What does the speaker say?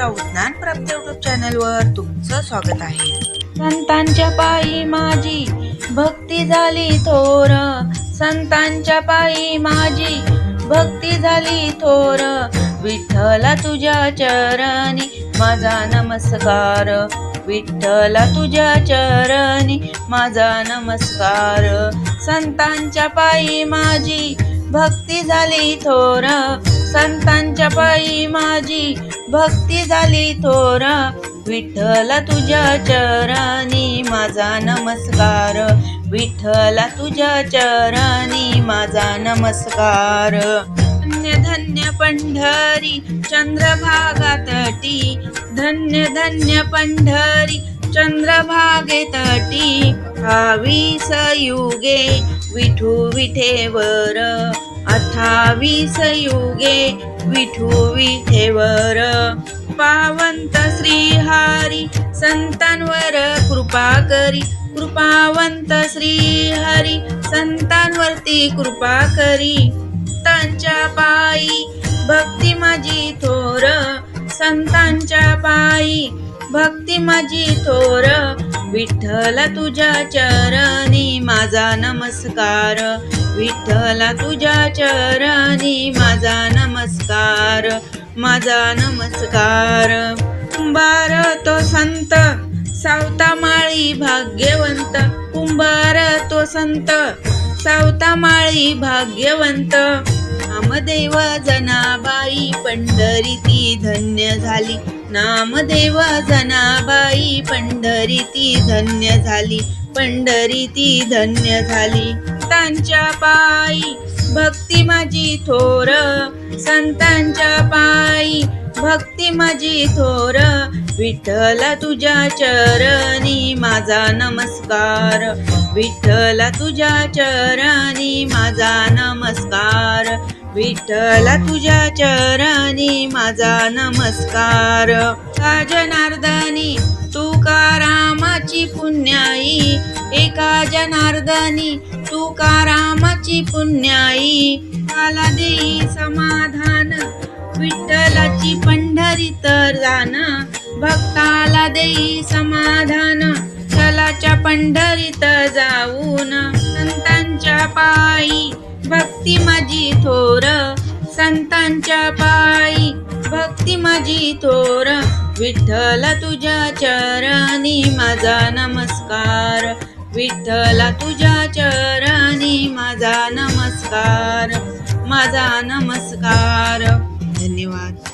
Raut ज्ञानप्राप्ती YouTube चॅनलवर तुमचं स्वागत आहे। संतांच्या पायी माझी भक्ती झाली थोर, संतांच्या पायी माझी भक्ती झाली थोर। विठ्ठला तुझ्या चरणी माझा नमस्कार, विठ्ठला तुझ्या चरणी माझा नमस्कार। संतांच्या पायी माझी भक्ती झाली थोर, संतांच्या पायी माझी भक्ती झाली थोर। विठ्ठला तुझ्या चरणी माझा नमस्कार, विठ्ठला तुझ्या चरणी माझा नमस्कार। धन्य धन्य पंढरी चंद्रभागा तटी, धन्य धन्य पंढरी चंद्रभागे तटी। 28 युगे विठू विठेवर, 28 युगे विठू विठेवर। कृपावंत श्री हरी संतांवर कृपा करी, कृपावंत श्री हरी संतांवरती कृपा करी। संतांच्या पायी भक्ती माझी थोर, संतांच्या पायी भक्ती माझी थोर। विठ्ठला तुझ्या चरणी माझा नमस्कार, विठ्ठला तुझ्या चरणी माझा नमस्कार, माझा नमस्कार। कुंभार तो संत सावता माळी भाग्यवंत, कुंभार तो संत सावता माळी भाग्यवंत। नामदेव जनाबाई पंढरी ती धन्य झाली, नामदेव जनाबाई पंढरी ती धन्य झाली, पंढरी ती धन्य झाली। संतांच्या पायी भक्ती माझी थोर, संतांच्या पायी भक्ती माझी थोर। विठ्ठला तुझ्या चरणी माझा नमस्कार, विठ्ठला तुझ्या चरणी माझा नमस्कार, विठ्ठला तुझ्या चरणी माझा नमस्कार। जनार्दनी तुकारामाची पुण्याई, एका जनार्दनी तुकारामाची पुण्याई। मला देई समाधान विठ्ठलाची पंढरीत जाण, भक्ताला देई समाधान विठ्ठलाच्या पंढरीत जाऊन। संतांच्या पायी भक्ती माझी थोर, संतांच्या पायी भक्ती माझी थोर। विठ्ठला तुझ्या चरणी माझा नमस्कार, विठ्ठला तुझ्या चरणी माझा नमस्कार, माझा नमस्कार। धन्यवाद।